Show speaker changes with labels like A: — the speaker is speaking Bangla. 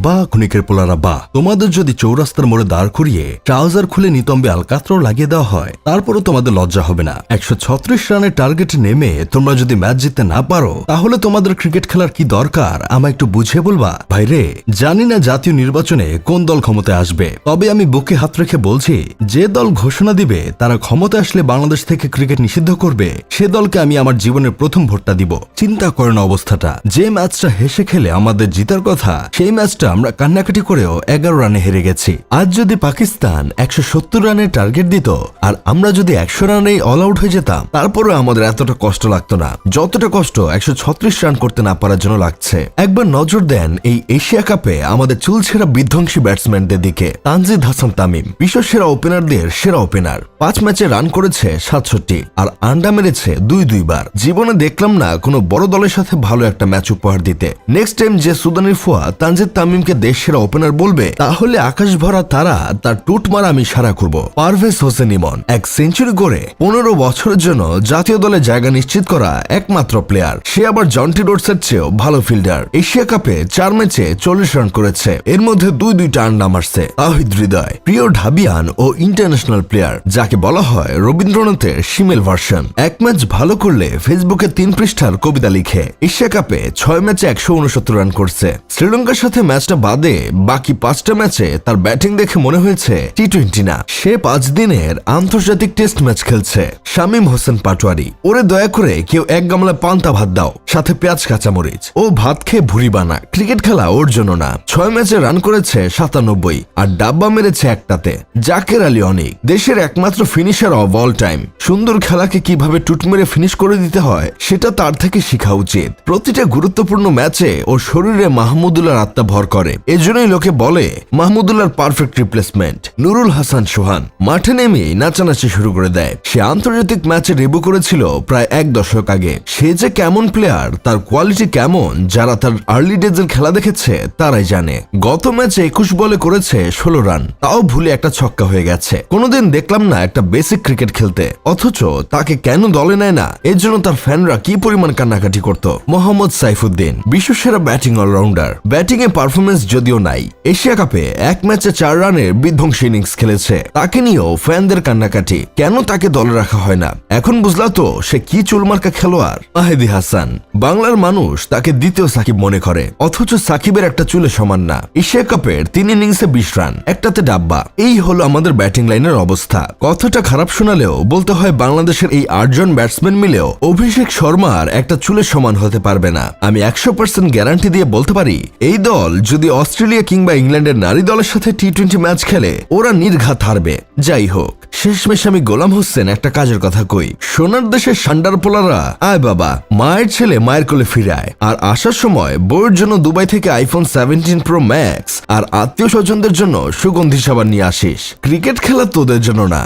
A: বা ক্ষণিকের পোলারা বা তোমাদের যদি চৌরাস্তার মোড়ে দাঁড় করিয়ে ট্রাউজার খুলে নিতম্বে আলকাতরাও লাগিয়ে দেওয়া হয়, তারপরও তোমাদের লজ্জা হবে না। 136 রানের টার্গেট নেমে তোমরা যদি ম্যাচ জিততে না পারো, তাহলে তোমাদের ক্রিকেট খেলার কি দরকার আমায় একটু বুঝিয়ে বলবা? ভাইরে, জানি না জাতীয় নির্বাচনে কোন দল ক্ষমতায় আসবে, তবে আমি বুকে হাত রেখে বলছি, যে দল ঘোষণা দিবে তারা ক্ষমতা আসলে বাংলাদেশ থেকে ক্রিকেট নিষিদ্ধ করবে, সে দলকে আমি আমার জীবনের প্রথম ভোটটা দিব। চিন্তা করেন অবস্থাটা, যে ম্যাচটা হেসে খেলে আমাদের জিতার কথা, সেই ম্যাচটা আমরা কান্নাকাটি করেও 11 রানে হেরে গেছি। আজ যদি পাকিস্তান 170 রানের টার্গেট দিত আর আমরা যদি 100 রানেই অল আউট হয়ে যেতাম, তারপরে আমাদের এতটা কষ্ট লাগতো না যতটা কষ্ট 136 রান করতে না পারার জন্য লাগছে। একবার নজর দেন এই এশিয়া কাপে আমাদের চুলছেরা বিধ্বংসী ব্যাটসম্যানদের দিকে। তানজিদ হাসান তামিম বিশ্ব সেরা ওপেনারদের সেরা ওপেনার, 5 ম্যাচে রান করেছে 67 আর আন্ডা মেরেছে 2 বার। জীবনে দেখলাম না কোনো বড় দলের সাথে ভালো একটা ম্যাচ উপহার দিতে। নেক্সট টাইম যে সুদানের ফুয়া তানজিদ তামিমকে দেশ সেরা ওপেনার বলবে, তাহলে আকাশ ভরা তারা তার টুট মারা আমি সারা করব। পারভেজ হোসেন ইমন 1 সেঞ্চুরি করে 15 বছরের জন্য জাতীয় দলে জায়গা নিশ্চিত করা একমাত্র প্লেয়ার। সে আবার জন্টি রোডসের চেয়েও ভালো ফিল্ডার। এশিয়া কাপে 4 ম্যাচে 40 রান করেছে, এর মধ্যে 2টা আন্ডা মারছে। তাহিদ হৃদয় প্রিয় ঢাবিয়ান ও ইন্টারন্যাশনাল প্লেয়ার, যাকে বলা হয় রবীন্দ্রনাথের শিমেল ভার্সন। 1 ম্যাচ ভালো করলে ফেসবুকে 3 পৃষ্ঠার কবিতা লিখে। এশিয়া কাপে 6 ম্যাচে 169 রান করছে। শ্রীলঙ্কার সাথে ম্যাচটা বাদে বাকি 5টা ম্যাচে তার ব্যাটিং দেখে মনে হয়েছে টি-20 না, সে 5 দিনের আন্তর্জাতিক টেস্ট ম্যাচ খেলছে। শামীম হোসেন পাটোয়ারি, ওরে দয়া করে কেউ 1 গামলা পান্তা ভাত দাও, সাথে পেঁয়াজ কাঁচামরিচ। ও ভাত খেয়ে ভুড়ি বানা, ক্রিকেট খেলা ওর জন্য না। 6 ম্যাচে রান করেছে 97 আর ডাব্বা মেরেছে 1টাতে। জাকের আলী অনিক দেশের একমাত্র ফিনিশার অফ অল টাইম। সুন্দর খেলাকে কিভাবে টুট মেরে ফিনিশ করে দিতে হয় সেটা তার থেকে শেখা উচিত। প্রতিটা গুরুত্বপূর্ণ ম্যাচে ওর শরীরে মাহমুদুল্লাহর আত্মা ভর করে, এজন্যই লোকে বলে মাহমুদুল্লাহর পারফেক্ট রিপ্লেসমেন্ট। নুরুল হাসান সোহান মাঠে নেমেই নাচানাচি শুরু করে দেয়। সে আন্তর্জাতিক ম্যাচে ডেবিউ করেছিল প্রায় 1 দশক আগে। সে যে কেমন প্লেয়ার, তার কোয়ালিটি কেমন, যারা তার আর্লি ডেজের খেলা দেখেছে তারাই জানে। গত ম্যাচে 21 বলে করেছে 16 রান, তাও ভুলে একটা ছক্কা হয়ে গেছে। কোনোদিন দেখলাম না একটা বেসিক ক্রিকেট খেলতে, অথচ তাকে কেন দলে নেয় না, এর জন্য তার ফ্যানরা কি পরিমাণ কান্নাকাটি করত। মোহাম্মদ সাইফুদ্দিন বিশ্বসেরা ব্যাটিং অলরাউন্ডার, ব্যাটিং এ পারফরমেন্স যদিও নাই, এশিয়া কাপে 1 ম্যাচে 4 রানের বিধ্বংসী ইনিংস খেলেছে। তাকে নিয়েও ফ্যানদের কান্নাকাটি, কেন তাকে দলে রাখা হয় না। এখন বুঝলা তো সে কি চুলমার্কা খেলোয়াড়। মাহেদী হাসান, বাংলার মানুষ তাকে দ্বিতীয় সাকিব মনে করে, অথচ সাকিবের একটা চুলে সমান না। এশিয়া কাপের 3 ইনিংসে 20 রান, একটাতে ডাব্বা। এই হলো আমাদের ব্যাটিং লাইনের অবস্থা। কথাটা খারাপ শোনালেও বলতে হয়, বাংলাদেশের এই 8 জন ব্যাটসম্যান মিলেও অভিষেক শর্মার একটা চুলের সমান হতে পারবে না। আমি 100% গ্যারান্টি দিয়ে বলতে পারি, এই দল যদি অস্ট্রেলিয়া কিংবা ইংল্যান্ডের নারী দলের সাথে টি-20 ম্যাচ খেলে, ওরা নির্ঘাত হারবে। যাই হোক, শেষমেশ আমি গোলাম হোসেন একটা কাজের কথা কই, সোনার দেশের সান্ডার পোলারা আয় বাবা, মায়ের ছেলে মায়ের কোলে ফিরায়। আর আসার সময় বউয়ের জন্য দুবাই থেকে আইফোন 17 প্রো ম্যাক্স আর আত্মীয় স্বজনদের জন্য সুগন্ধি সাবান নিয়ে আসিস। ক্রিকেট খেলা তোদের জন্য না।